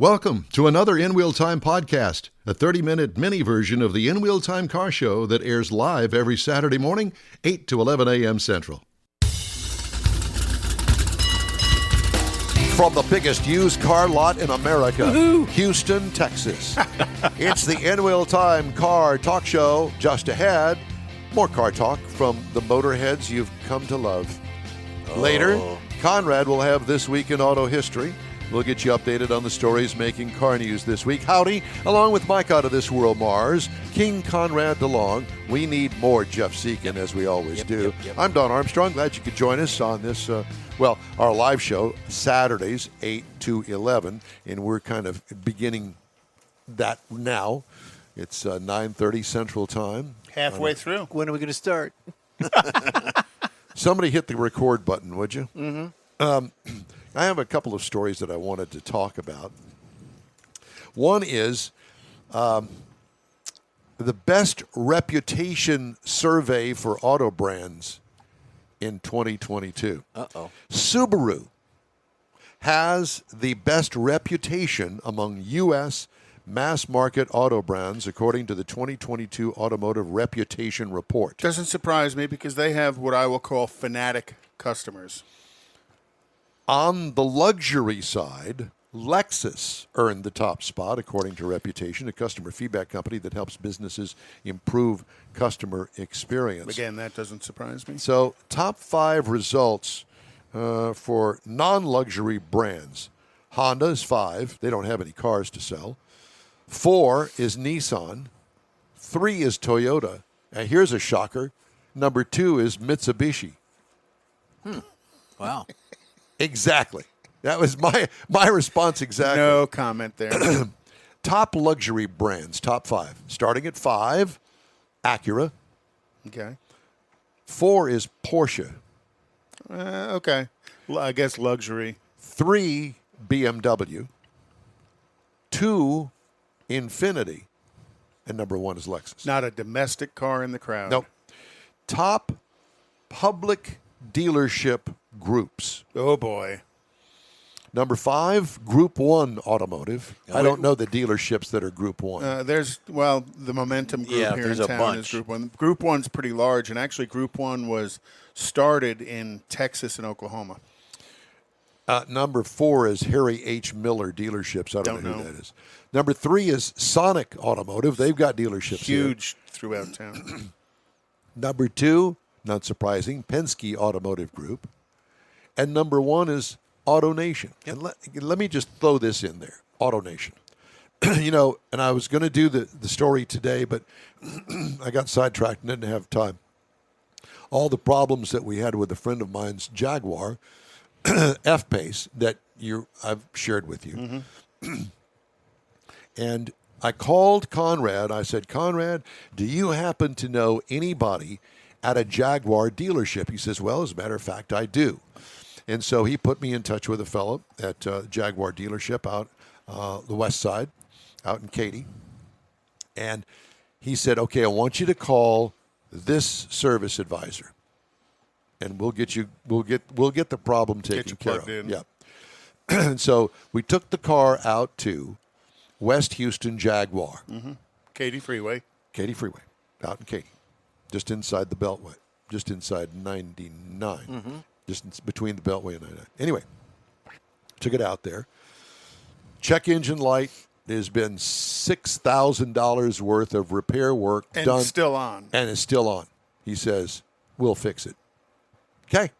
Welcome to another In Wheel Time podcast, a 30-minute mini version of the In Wheel Time car show that airs live every Saturday morning, 8 to 11 a.m. Central. From the biggest used car lot in America, Houston, Texas. It's the In Wheel Time car talk show. Just ahead, more car talk from the motorheads you've come to love. Later, Konrad will have This Week in Auto History. We'll get you updated on the stories making car news this week. Howdy, along with Mike out of this world, Mars, King Konrad DeLong. We need more Jeff Seekin, as we always do. I'm Don Armstrong. Glad you could join us on this, our live show, Saturdays, 8 to 11. And we're kind of beginning that now. It's 9:30 Central Time. Halfway through. When are we going to start? Somebody hit the record button, would you? Mm-hmm. I have a couple of stories that I wanted to talk about. One is the best reputation survey for auto brands in 2022. Subaru has the best reputation among U.S. mass-market auto brands, according to the 2022 Automotive Reputation Report. Doesn't surprise me because they have what I will call fanatic customers. On the luxury side, Lexus earned the top spot, according to Reputation, a customer feedback company that helps businesses improve customer experience. Again, that doesn't surprise me. So, top 5 results for non-luxury brands. Honda is 5. They don't have any cars to sell. 4 is Nissan. 3 is Toyota. And here's a shocker. Number 2 is Mitsubishi. Wow. Exactly. That was my response exactly. No comment there. Top luxury brands, top 5. Starting at 5, Acura. Okay. 4 is Porsche. Okay. I guess luxury. 3, BMW. 2, Infiniti. And number 1 is Lexus. Not a domestic car in the crowd. Nope. Top public dealership groups. Oh, boy. Number 5, Group 1 Automotive. I don't know the dealerships that are Group 1. There's the Momentum Group here in town is Group 1. Group 1's pretty large, and actually Group 1 was started in Texas and Oklahoma. Number 4 is Harry H. Miller Dealerships. I don't know who that is. Number 3 is Sonic Automotive. They've got dealerships Huge throughout town. Number 2, not surprising, Penske Automotive Group. And number 1 is AutoNation. Yep. And let me just throw this in there, AutoNation. And I was going to do the story today, but I got sidetracked and didn't have time. All the problems that we had with a friend of mine's Jaguar F-Pace that I've shared with you. Mm-hmm. And I called Konrad. I said, Konrad, do you happen to know anybody at a Jaguar dealership? He says, well, as a matter of fact, I do. And so he put me in touch with a fellow at Jaguar dealership out the west side, out in Katy. And he said, okay, I want you to call this service advisor. And we'll get the problem taken care of. In. Yeah. And so we took the car out to West Houston Jaguar. Mm-hmm. Katy Freeway, out in Katy, just inside the Beltway, just inside 99, just between the Beltway and 99. Anyway, took it out there. Check engine light. There's been $6,000 worth of repair work and done. Still on. And it's still on. He says, we'll fix it. Okay.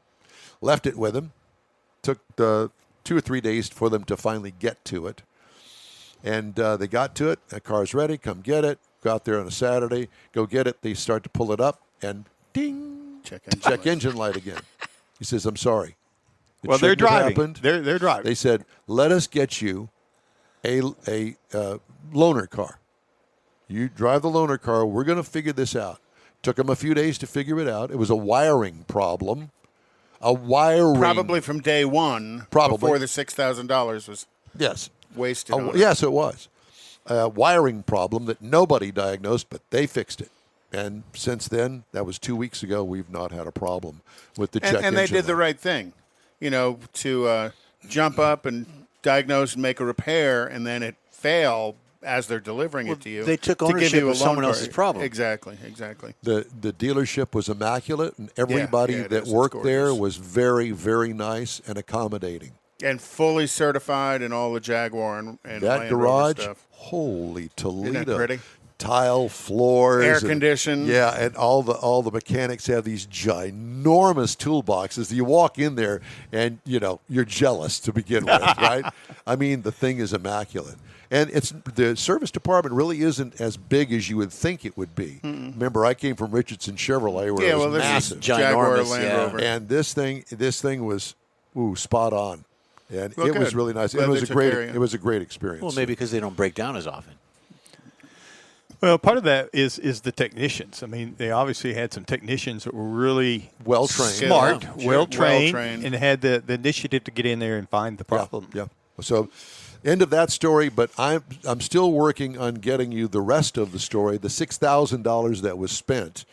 Left it with him. Took 2 or 3 days for them to finally get to it. And they got to it. That car's ready. Come get it. Go out there on a Saturday. Go get it. They start to pull it up. And ding. Check engine light again. He says, I'm sorry. Well, they're driving. They're driving. They said, let us get you a loaner car. You drive the loaner car. We're going to figure this out. Took them a few days to figure it out. It was a wiring problem. Probably from day one. Probably. Before the $6,000 was wasted on it. Yes, it was. A wiring problem that nobody diagnosed, but they fixed it. And since then, that was 2 weeks ago, we've not had a problem with the check engine. And they did the right thing, to jump up and diagnose and make a repair, and then it fail as they're delivering it to you. They took ownership of someone else's problem. Exactly. The dealership was immaculate, and everybody that worked there was very, very nice and accommodating. And fully certified in all the Jaguar and that Land garage, Rover stuff. Holy Toledo. Isn't that pretty? Tile floors, air conditioned. Yeah, and all the mechanics have these ginormous toolboxes. You walk in there, and you're jealous to begin with, right? I mean, the thing is immaculate, and the service department really isn't as big as you would think it would be. Mm-mm. Remember, I came from Richardson Chevrolet, where it was massive, Jaguar Land Rover, and this thing was spot on, and it was really nice. It was a great experience. Well, maybe because they don't break down as often. Well, part of that is the technicians. I mean, they obviously had some technicians that were really well-trained, smart, well-trained, and had the initiative to get in there and find the problem. Yeah. So, end of that story, but I'm still working on getting you the rest of the story, the $6,000 that was spent.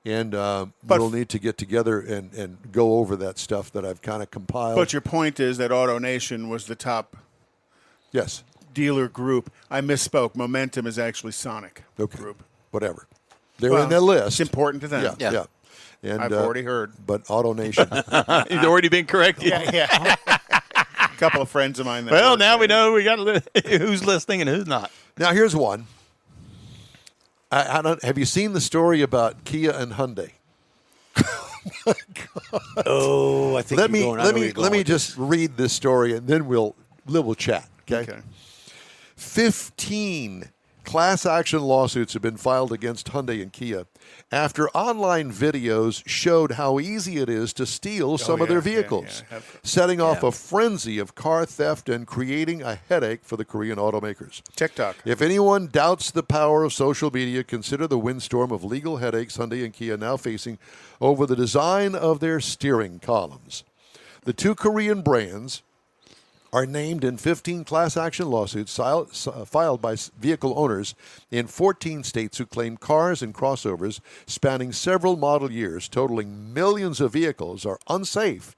And we'll need to get together and go over that stuff that I've kind of compiled. But your point is that AutoNation was the top dealer group. I misspoke. Momentum is actually Sonic Group. Whatever. They're in that list. It's important to them. Yeah. And, I've already heard. But AutoNation. He's already been corrected. Yeah. A couple of friends of mine. Well, now we know we got who's listening and who's not. Now, here's one. Have you seen the story about Kia and Hyundai? Oh, my God. Oh, I think let me just read this story, and then we'll chat. Okay. 15 class action lawsuits have been filed against Hyundai and Kia after online videos showed how easy it is to steal some of their vehicles, setting off a frenzy of car theft and creating a headache for the Korean automakers. TikTok. If anyone doubts the power of social media, consider the windstorm of legal headaches Hyundai and Kia now facing over the design of their steering columns. The two Korean brands are named in 15 class action lawsuits filed by vehicle owners in 14 states who claim cars and crossovers spanning several model years, totaling millions of vehicles, are unsafe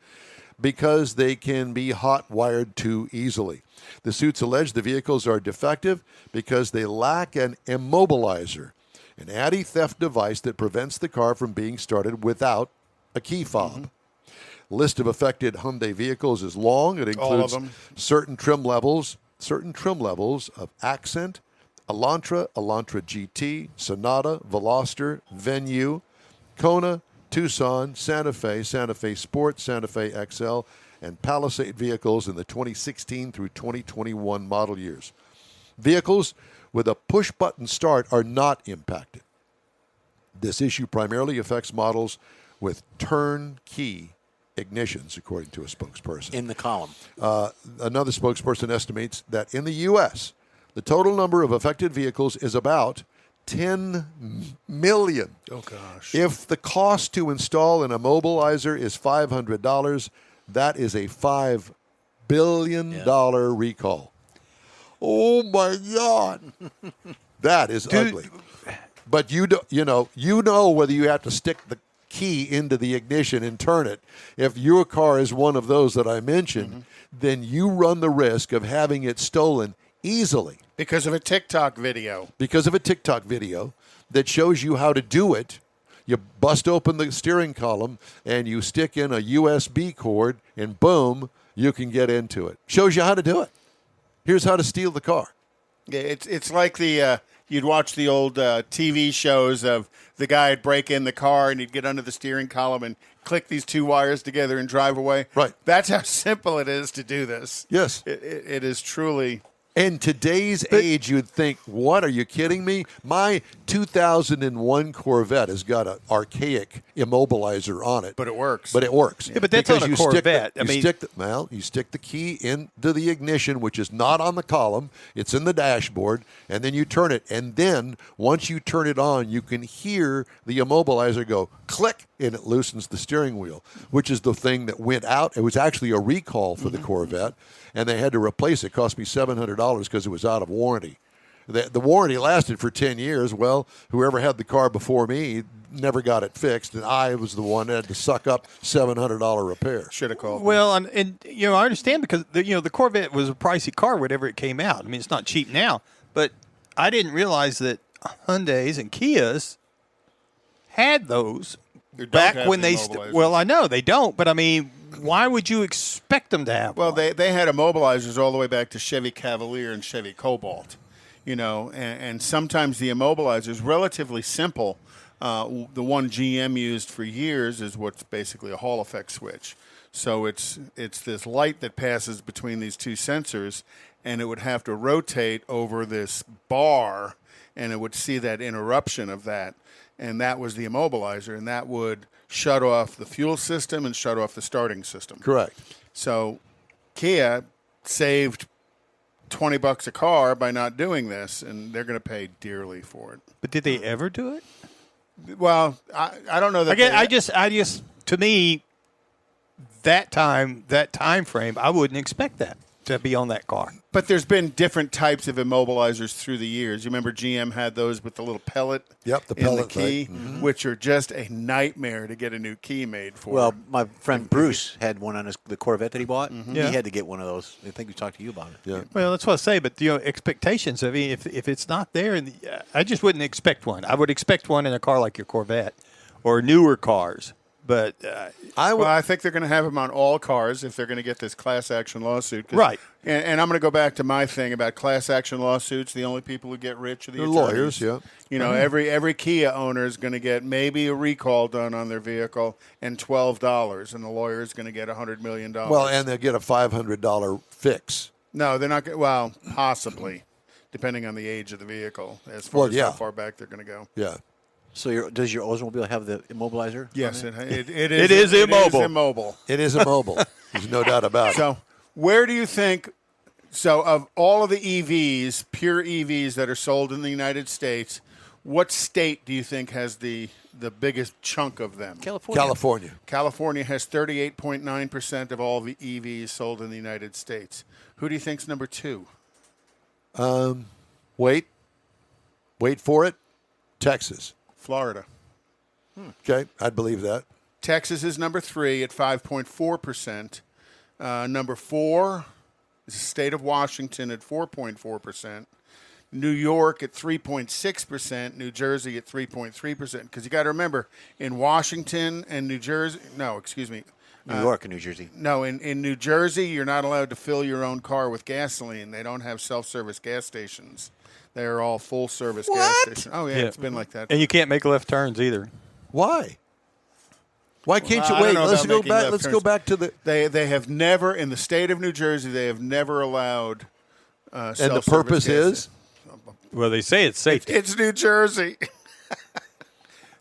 because they can be hot-wired too easily. The suits allege the vehicles are defective because they lack an immobilizer, an anti-theft device that prevents the car from being started without a key fob. List of affected Hyundai vehicles is long. It includes certain trim levels of Accent, Elantra, Elantra GT, Sonata, Veloster, Venue, Kona, Tucson, Santa Fe, Santa Fe Sport, Santa Fe XL, and Palisade vehicles in the 2016 through 2021 model years. Vehicles with a push-button start are not impacted. This issue primarily affects models with turnkey ignitions, according to a spokesperson. In the column. Another spokesperson estimates that in the U.S., the total number of affected vehicles is about 10 million. Oh, gosh. If the cost to install an immobilizer is $500, that is a $5 billion recall. Oh, my God. That is ugly. But you know whether you have to stick the key into the ignition and turn it. If your car is one of those that I mentioned, then you run the risk of having it stolen easily. Because of a TikTok video. Because of a TikTok video that shows you how to do it. You bust open the steering column and you stick in a USB cord and boom, you can get into it. Shows you how to do it. Here's how to steal the car. Yeah, it's like the you'd watch the old TV shows of the guy would break in the car and he'd get under the steering column and click these two wires together and drive away. Right. That's how simple it is to do this. Yes. It is truly. In today's age, you'd think, what, are you kidding me? My 2001 Corvette has got an archaic immobilizer on it. But it works. Yeah, but that's on a Corvette. You stick the key into the ignition, which is not on the column. It's in the dashboard, and then you turn it. And then once you turn it on, you can hear the immobilizer go click, and it loosens the steering wheel, which is the thing that went out. It was actually a recall for the Corvette, and they had to replace it. It cost me $700 because it was out of warranty. The warranty lasted for 10 years. Well, whoever had the car before me never got it fixed, and I was the one that had to suck up $700 repair. Should have called. Well, and I understand because the Corvette was a pricey car whenever it came out. I mean, it's not cheap now, but I didn't realize that Hyundais and Kias had those back when they. Well, I know they don't, but I mean, why would you expect them to have? Well, one? they had immobilizers all the way back to Chevy Cavalier and Chevy Cobalt, and sometimes the immobilizer is relatively simple. The one GM used for years is what's basically a Hall effect switch. So it's this light that passes between these two sensors, and it would have to rotate over this bar, and it would see that interruption of that. And that was the immobilizer, and that would shut off the fuel system and shut off the starting system. Correct. So Kia saved $20 a car by not doing this, and they're going to pay dearly for it. But did they ever do it? Well, I don't know that. I just to me, that time frame, I wouldn't expect that to be on that car. But there's been different types of immobilizers through the years. You remember GM had those with the little pellet Yep, the in pellet, the key, right. Mm-hmm. which are just a nightmare to get a new key made for. Well, my friend Bruce had one on the Corvette that he bought. Yeah. He had to get one of those. I think we talked to you about it. Yeah. Well, that's what I say. But expectations. I mean, if it's not there, I just wouldn't expect one. I would expect one in a car like your Corvette or newer cars. But I think they're going to have them on all cars if they're going to get this class action lawsuit. Right. And I'm going to go back to my thing about class action lawsuits. The only people who get rich are the lawyers, attorneys. yeah. Every Kia owner is going to get maybe a recall done on their vehicle and $12, and the lawyer is going to get $100 million. Well, and they'll get a $500 fix. No, they're not. Well, possibly, depending on the age of the vehicle, as far as how far back they're going to go. Yeah. So does your Oldsmobile have the immobilizer? Yes, it It is immobile. It is immobile. There's no doubt about it. So, where do you think? So, of all of the EVs, pure EVs that are sold in the United States, what state do you think has the biggest chunk of them? California. California has 38.9% of all the EVs sold in the United States. Who do you think's number two? Wait for it. Texas. Florida. Okay, I'd believe that. Texas is number 3 at 5.4%. Number 4 is the state of Washington at 4.4%. New York at 3.6%. New Jersey at 3.3%. Because you got to remember, in Washington and New Jersey, no, excuse me. New York and New Jersey. No, in New Jersey, you're not allowed to fill your own car with gasoline. They don't have self-service gas stations. They're all full-service gas stations. Oh, yeah, it's been like that. And you can't make left turns either. Why? Why can't you I don't wait? know Let's about go making back. left Let's turns. go back to the They have never, in the state of New Jersey, they have never allowed and the self-service purpose gas is stations. Well, they say it's safety. It's New Jersey.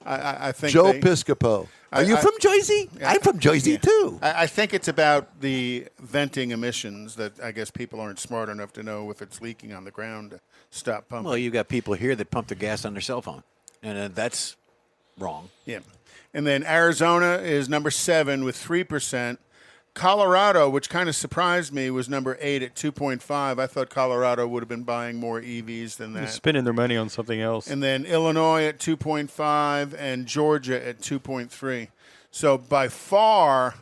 I think Joe Piscopo. Are you from Jersey? I'm from Jersey too. I think it's about the venting emissions that I guess people aren't smart enough to know if it's leaking on the ground to stop pumping. Well, you've got people here that pump their gas on their cell phone, and that's wrong. Yeah. And then Arizona is number 7 with 3%. Colorado, which kind of surprised me, was number 8 at 2.5. I thought Colorado would have been buying more EVs than They're that. spending their money on something else. And then Illinois at 2.5 and Georgia at 2.3. So by far,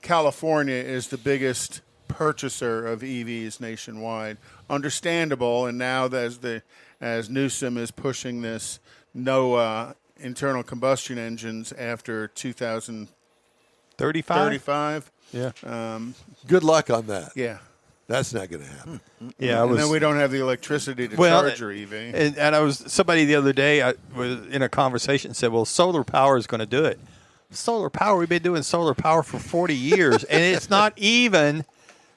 California is the biggest purchaser of EVs nationwide. Understandable, and now as Newsom is pushing this no internal combustion engines after 2035. Yeah. Good luck on that. Yeah. That's not going to happen. Yeah. And then we don't have the electricity to charge your EV. And I was somebody the other day. I was in a conversation said, "Well, solar power is going to do it." Solar power. We've been doing solar power for 40 years, and it's not even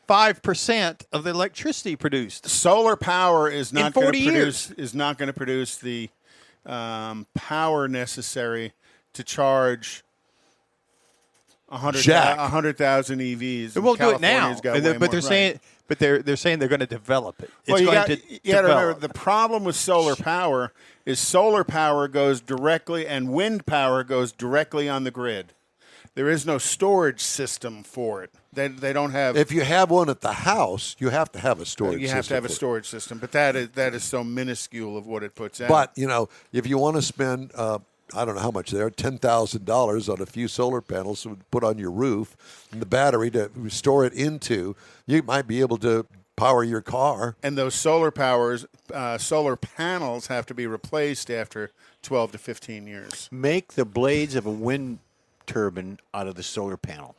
5% of the electricity produced. Solar power is not going to 40 years. produce the power necessary to charge 100,000 EVs. It won't do it now, California's got way but they're more. saying, but they're saying they're going to develop it. It's Well, you going got to to remember develop. the problem with solar power is solar power goes directly and wind power goes directly on the grid. There is no storage system for it. They don't have. If you have one at the house, you have to have a storage system. You have to have a for it. storage system, but that is so minuscule of what it puts out. But, if you want to spend, I don't know how much there, $10,000 on a few solar panels to put on your roof and the battery to store it into, you might be able to power your car. And those solar panels have to be replaced after 12 to 15 years. Make the blades of a wind turbine out of the solar panel.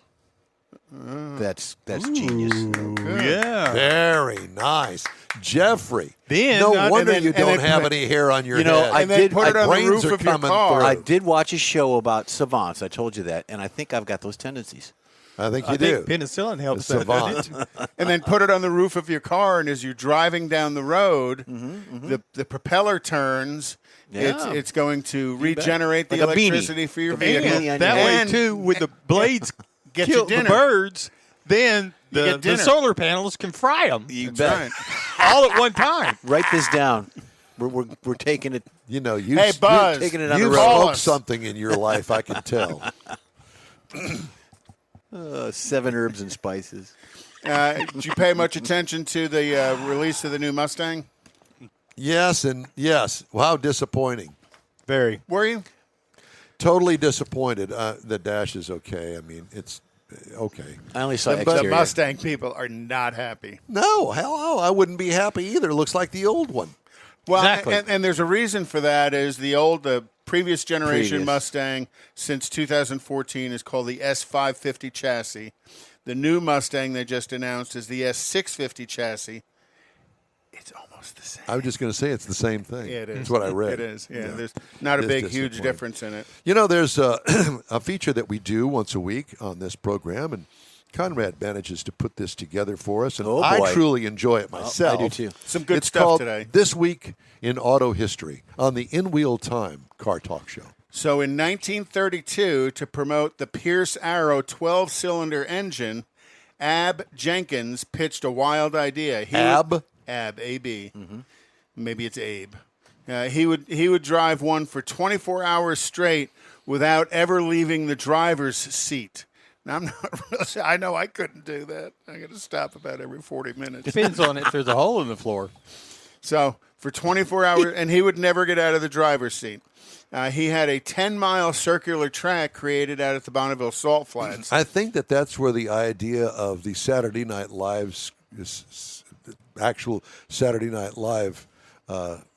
That's genius. Yeah. Very nice. Jeffrey, Then- no and wonder then- you and don't then have put- any hair on your You know, head. I And then did- put it on the brains roof are of your coming car. through. I did watch a show about savants. I told you that, and I think I've got those tendencies. I think you I do. think penicillin helps. The that, doesn't savant. it? And then put it on the roof of your car, and as you're driving down the road, the propeller turns. Yeah. It's going to regenerate the Like a beanie. electricity for your Like a beanie vehicle. on your That head. way too, with the blades Get kill you dinner. the birds, then You the get dinner. solar panels can fry them You That's bet. right. all at one time. Write this down. We're taking it. You Hey, Buzz. taking it on you've the road. Call smoked us. something in your life, I can tell. 7 herbs and spices. Did you pay much attention to the release of the new Mustang? Yes and yes. Well, how disappointing. Very. Were you? Totally disappointed. The dash is okay. I mean, it's okay. I only saw The exterior. Mustang people are not happy. No, hell no. I wouldn't be happy either. It looks like the old one. Well, Exactly. and there's a reason for that. Is the previous generation Mustang since 2014 is called the S550 chassis. The new Mustang they just announced is the S650 chassis. It's almost the same. I was just going to say it's the same thing. Yeah, it is. That's what I read. It is. Yeah, there's not a It is big, huge disappointing. difference in it. There's a feature that we do once a week on this program, and Konrad manages to put this together for us, and Oh, I boy. truly enjoy it myself. I do too. Some good It's stuff called today. This Week in Auto History on the In Wheel Time Car Talk Show. So in 1932, to promote the Pierce Arrow 12-cylinder engine, Ab Jenkins pitched a wild idea. Ab, A-B. Maybe it's Abe. He would drive one for 24 hours straight without ever leaving the driver's seat. Now, I'm not really, I know I couldn't do that. I got to stop about every 40 minutes. Depends on if there's a hole in the floor. So for 24 hours, and he would never get out of the driver's seat. He had a 10-mile circular track created out at the Bonneville Salt Flats. I think that's where the idea of the Saturday Night Live's actual Saturday Night Live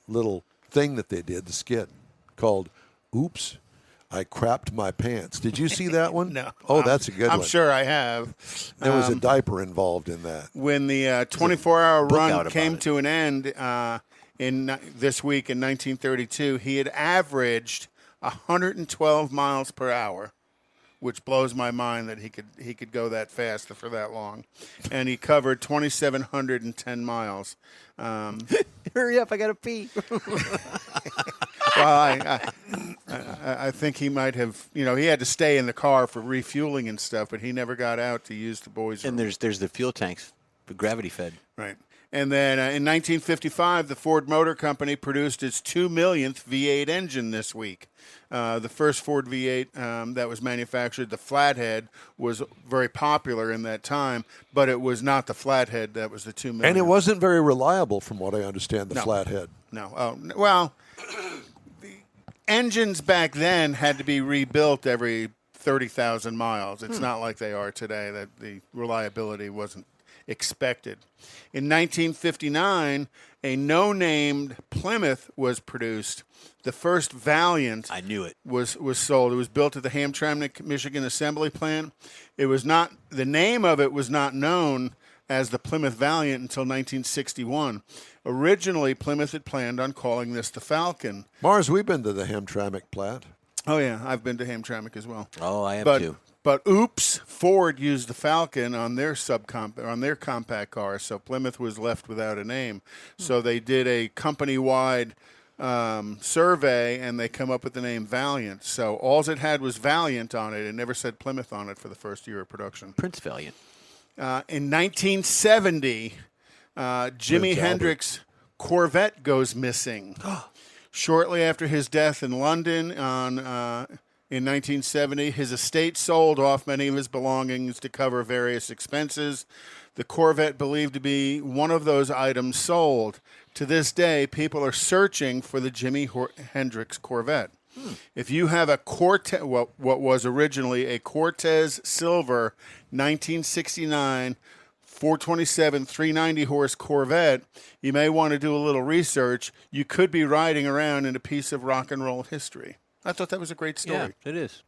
little thing that they did, the skit called "Oops, I Crapped My Pants." Did you see that one? No. Oh, that's a good I'm one. sure I have. There was a diaper involved in that. When the 24-hour book out run about came it. to an end in this week in 1932, he had averaged 112 miles per hour, which blows my mind that he could go that fast for that long. And he covered 2,710 miles. Hurry up! I gotta pee. Well, I think he might have, he had to stay in the car for refueling and stuff, but he never got out to use the boys' room. And there's the fuel tanks, the gravity fed. Right. And then in 1955, the Ford Motor Company produced its 2 millionth V8 engine this week. The first Ford V8 that was manufactured, the flathead, was very popular in that time, but it was not the flathead that was the 2 million. And it wasn't very reliable, from what I understand, the No. flathead. No. Oh, well, the engines back then had to be rebuilt every 30,000 miles. It's not like they are today, that the reliability wasn't expected. In 1959, a no-named Plymouth was produced. The first Valiant I knew it. was sold. It was built at the Hamtramck, Michigan assembly plant. It was not, the name of it was not known as the Plymouth Valiant until 1961. Originally, Plymouth had planned on calling this the Falcon. Mars, we've been to the Hamtramck plant. Oh yeah, I've been to Hamtramck as well. Oh, I am But too. But oops, Ford used the Falcon on their compact car, so Plymouth was left without a name. So they did a company-wide survey, and they come up with the name Valiant. So all it had was Valiant on it. It never said Plymouth on it for the first year of production. Prince Valiant. In 1970, Jimi Hendrix's Corvette goes missing. Shortly after his death in London on In 1970, his estate sold off many of his belongings to cover various expenses. The Corvette believed to be one of those items sold. To this day, people are searching for the Jimi Hendrix Corvette. If you have a Cortez, what was originally a Cortez Silver 1969 427 390 horse Corvette, you may want to do a little research. You could be riding around in a piece of rock and roll history. I thought that was a great story. Yeah, it is.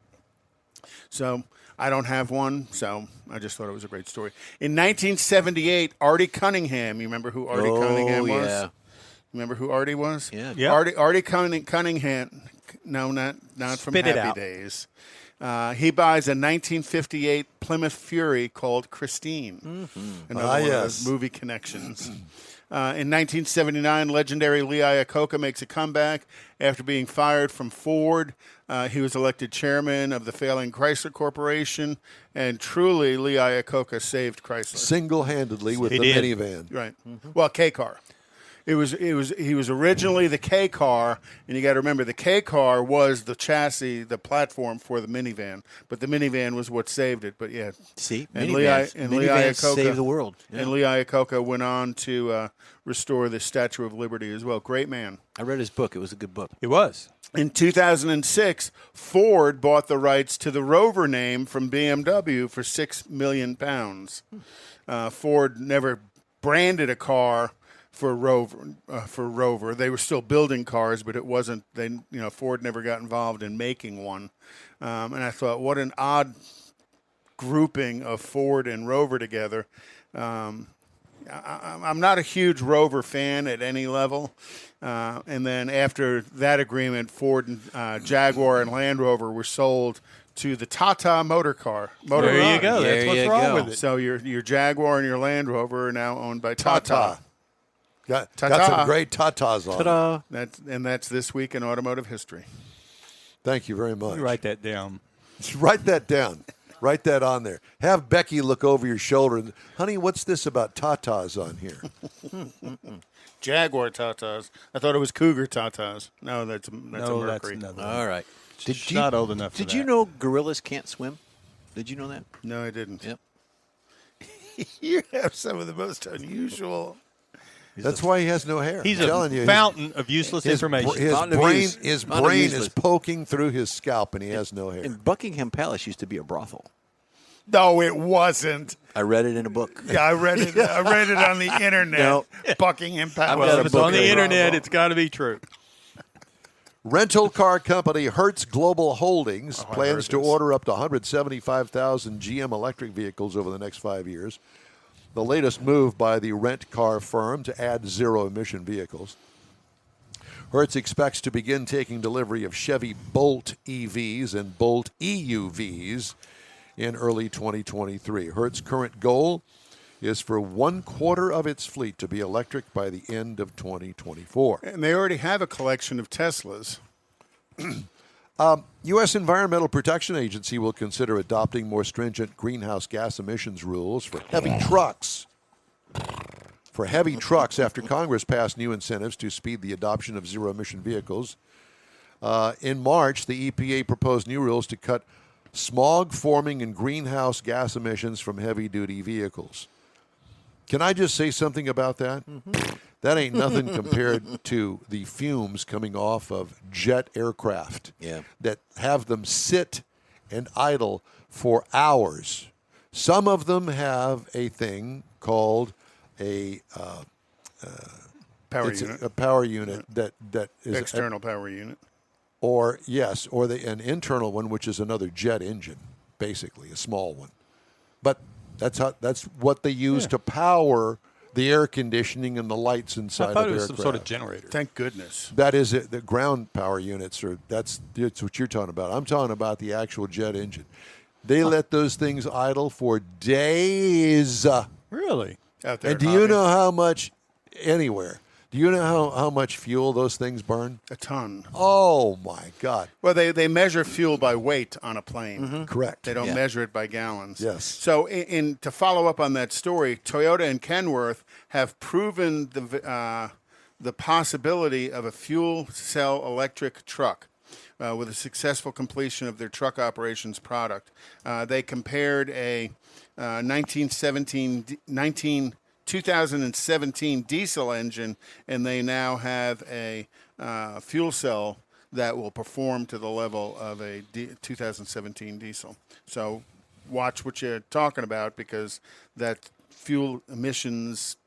So I don't have one, so I just thought it was a great story. In 1978, Artie Cunningham, you remember who Artie Cunningham was? Yeah. Remember who Artie was? Yeah. Yeah. Artie Cunningham, no, not from Spit it Happy out. Days. He buys a 1958 Plymouth Fury called Christine. Another one of those movie connections. In 1979, legendary Lee Iacocca makes a comeback after being fired from Ford. He was elected chairman of the failing Chrysler Corporation, and truly, Lee Iacocca saved Chrysler. Single-handedly with He the did. minivan. Right. Well, K-Car. He was originally the K car, and you got to remember the K car was the chassis, the platform for the minivan, but the minivan was what saved it. But yeah, See, and minivans Lee Iacocca save the world. Yeah. And Lee Iacocca went on to restore the Statue of Liberty as well. Great man. I read his book. It was a good book. It was. In 2006, Ford bought the rights to the Rover name from BMW for £6 million. Ford never branded a car for Rover. They were still building cars, but it wasn't. Ford never got involved in making one. And I thought, what an odd grouping of Ford and Rover together. I'm not a huge Rover fan at any level. And then after that agreement, Ford and Jaguar and Land Rover were sold to the TaTa Motor There you Company. go. There That's what's you wrong go. with it. So your Jaguar and your Land Rover are now owned by Ta-ta. Got Ta-ta. some great tatas on. Ta-da. That's this week in automotive history. Thank you very much. You write that down. Write that down. Write that on there. Have Becky look over your shoulder. And, honey, what's this about tatas on here? Jaguar Tatas. I thought it was Cougar Tatas. No, that's a Mercury. That's another. All right. She's not old enough for Did that. you know gorillas can't swim? Did you know that? No, I didn't. Yep. You have some of the most unusual. That's why he has no hair. He's I'm a telling you, fountain of useless information. His Fountain of brain, use. his Fountain of brain is useless. poking through his scalp, and he has no hair. And Buckingham Palace used to be a brothel. No, it wasn't. I read it in a book. Yeah, I read it. I read it on the internet. No. Buckingham Palace. Well, if it's on the Bravo. internet, it's got to be true. Rental car company Hertz Global Holdings I plans heard to this. order up to 175,000 GM electric vehicles over the next 5 years. The latest move by the rent car firm to add zero-emission vehicles. Hertz expects to begin taking delivery of Chevy Bolt EVs and Bolt EUVs in early 2023. Hertz's current goal is for 1/4 of its fleet to be electric by the end of 2024. And they already have a collection of Teslas. U.S. Environmental Protection Agency will consider adopting more stringent greenhouse gas emissions rules for heavy trucks. For heavy trucks, after Congress passed new incentives to speed the adoption of zero-emission vehicles. In March, the EPA proposed new rules to cut smog-forming and greenhouse gas emissions from heavy-duty vehicles. Can I just say something about that? That ain't nothing compared to the fumes coming off of jet aircraft that have them sit and idle for hours. Some of them have a thing called a Power it's unit. a power unit that is External power unit. or an internal one, which is another jet engine, basically a small one. But that's what they use to power the air conditioning and the lights inside I thought of it was aircraft. some sort of generator. Thank goodness. That is it. The ground power units that's what you're talking about. I'm talking about the actual jet engine. They let those things idle for days. Really? Out there. And do you know how much anywhere? Do you know how much fuel those things burn? A ton. Oh my God! Well, they measure fuel by weight on a plane. Correct. They don't measure it by gallons. Yes. So, to follow up on that story, Toyota and Kenworth have proven the possibility of a fuel cell electric truck. with a successful completion of their truck operations product. They compared a 2017 diesel engine, and they now have a fuel cell that will perform to the level of a 2017 diesel. So watch what you're talking about, because that fuel emissions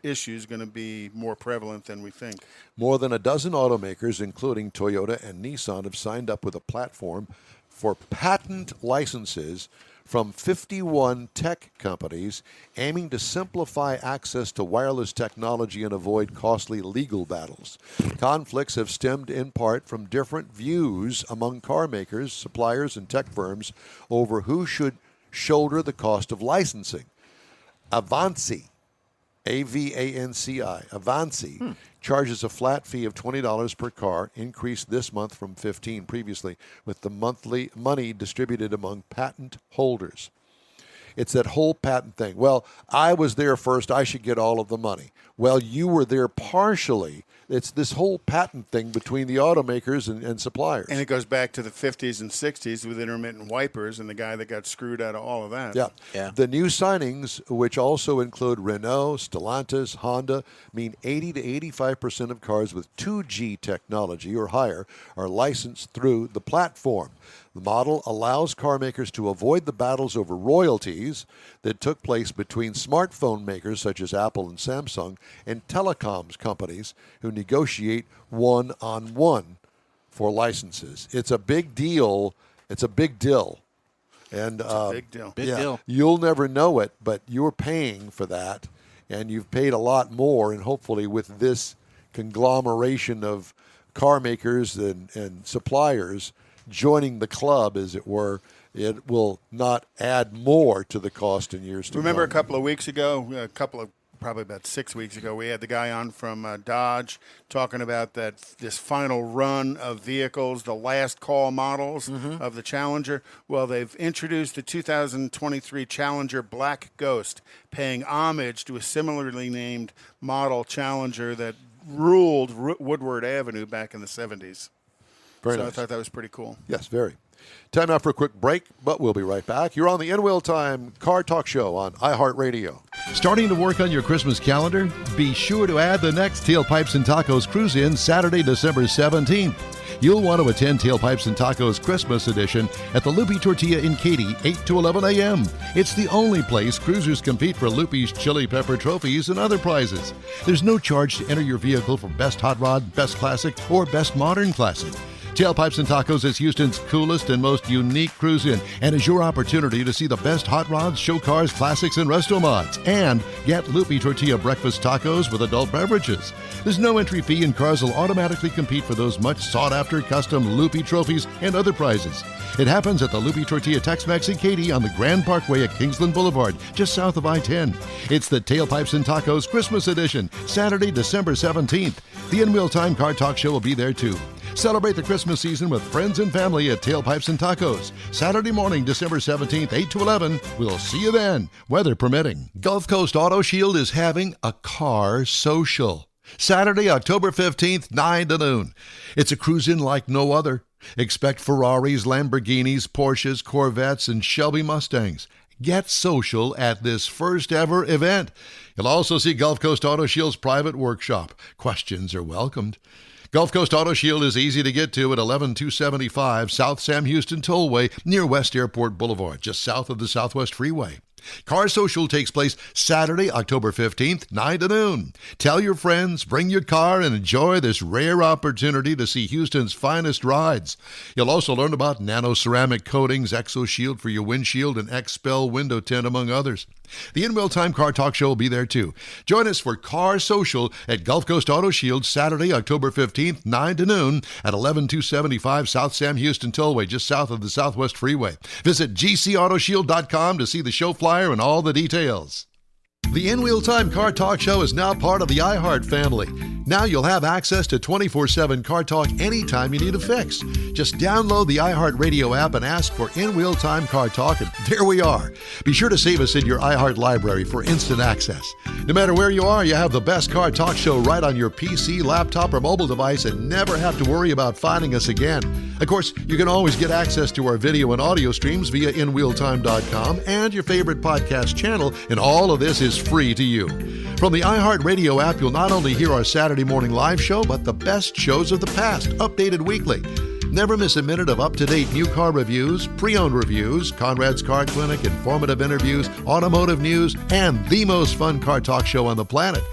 issue is going to be more prevalent than we think. More than a dozen automakers, including Toyota and Nissan, have signed up with a platform for patent licenses from 51 tech companies, aiming to simplify access to wireless technology and avoid costly legal battles. Conflicts have stemmed in part from different views among car makers, suppliers, and tech firms over who should shoulder the cost of licensing. Avanci, A-V-A-N-C-I, Avanci, charges a flat fee of $20 per car, increased this month from $15 previously, with the monthly money distributed among patent holders. It's that whole patent thing. Well, I was there first, I should get all of the money. Well, you were there partially. It's this whole patent thing between the automakers and suppliers. And it goes back to the 50s and 60s with intermittent wipers and the guy that got screwed out of all of that. Yeah. The new signings, which also include Renault, Stellantis, Honda, mean 80 to 85% of cars with 2G technology or higher are licensed through the platform. The model allows car makers to avoid the battles over royalties that took place between smartphone makers such as Apple and Samsung and telecoms companies who negotiate one-on-one for licenses. It's a big deal. It's a big deal. And it's a big deal. Big deal. You'll never know it, but you're paying for that, and you've paid a lot more, and hopefully with this conglomeration of car makers and suppliers joining the club, as it were, it will not add more to the cost in years to come. Remember a couple of weeks ago, probably about 6 weeks ago, we had the guy on from Dodge talking about this final run of vehicles, the last call models of the Challenger. Well, they've introduced the 2023 Challenger Black Ghost, paying homage to a similarly named model Challenger that ruled Woodward Avenue back in the 70s. Very nice. nice. I thought that was pretty cool. Yes, very. Time now for a quick break, but we'll be right back. You're on the In Wheel Time Car Talk Show on iHeart Radio. Starting to work on your Christmas calendar? Be sure to add the next Tailpipes and Tacos Cruise-In Saturday, December 17th. You'll want to attend Tailpipes and Tacos Christmas Edition at the Loopy Tortilla in Katy, 8 to 11 a.m. It's the only place cruisers compete for Loopy's Chili Pepper trophies and other prizes. There's no charge to enter your vehicle for Best Hot Rod, Best Classic, or Best Modern Classic. Tailpipes and Tacos is Houston's coolest and most unique cruise-in, and is your opportunity to see the best hot rods, show cars, classics, and resto mods, and get Loopy Tortilla breakfast tacos with adult beverages. There's no entry fee, and cars will automatically compete for those much sought-after custom Loopy trophies and other prizes. It happens at the Loopy Tortilla Tex-Mex in Katy on the Grand Parkway at Kingsland Boulevard, just south of I-10. It's the Tailpipes and Tacos Christmas Edition, Saturday, December 17th. The In Wheel Time Car Talk Show will be there too. Celebrate the Christmas season with friends and family at Tailpipes and Tacos. Saturday morning, December 17th, 8 to 11. We'll see you then, weather permitting. Gulf Coast Auto Shield is having a car social. Saturday, October 15th, 9 to noon. It's a cruise-in like no other. Expect Ferraris, Lamborghinis, Porsches, Corvettes, and Shelby Mustangs. Get social at this first ever event. You'll also see Gulf Coast Auto Shield's private workshop. Questions are welcomed. Gulf Coast Auto Shield is easy to get to at 11275 South Sam Houston Tollway near West Airport Boulevard, just south of the Southwest Freeway. Car Social takes place Saturday, October 15th, 9 to noon. Tell your friends, bring your car, and enjoy this rare opportunity to see Houston's finest rides. You'll also learn about nano-ceramic coatings, ExoShield for your windshield, and Expel window tint, among others. The In Wheel Time Car Talk Show will be there too. Join us for Car Social at Gulf Coast Auto Shield Saturday, October 15th, 9 to noon at 11275 South Sam Houston Tollway, just south of the Southwest Freeway. Visit gcautoshield.com to see the show flyer and all the details. The In Wheel Time Car Talk Show is now part of the iHeart family. Now you'll have access to 24/7 Car Talk anytime you need a fix. Just download the iHeart Radio app and ask for In Wheel Time Car Talk, and there we are. Be sure to save us in your iHeart library for instant access. No matter where you are, you have the best Car Talk Show right on your PC, laptop, or mobile device and never have to worry about finding us again. Of course, you can always get access to our video and audio streams via InWheelTime.com and your favorite podcast channel, and all of this is free to you. From the iHeart Radio app, you'll not only hear our Saturday morning live show, but the best shows of the past, updated weekly. Never miss a minute of up-to-date new car reviews, pre-owned reviews, Konrad's Car Clinic, informative interviews, automotive news, and the most fun car talk show on the planet.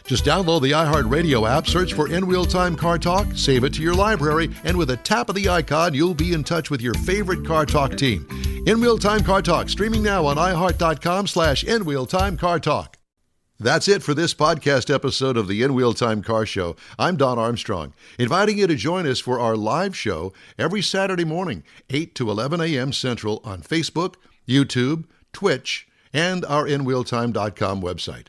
Just download the iHeart Radio app, search for In Wheel Time Car Talk, save it to your library, and with a tap of the icon, you'll be in touch with your favorite Car Talk team. In Wheel Time Car Talk, streaming now on iHeart.com/In Wheel Time Car Talk. That's it for this podcast episode of the In Wheel Time Car Show. I'm Don Armstrong, inviting you to join us for our live show every Saturday morning, 8 to 11 a.m. Central on Facebook, YouTube, Twitch, and our InWheelTime.com website.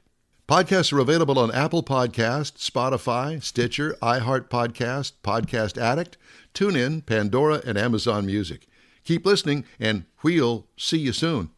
Podcasts are available on Apple Podcasts, Spotify, Stitcher, iHeart Podcast, Podcast Addict, TuneIn, Pandora, and Amazon Music. Keep listening, and we'll see you soon.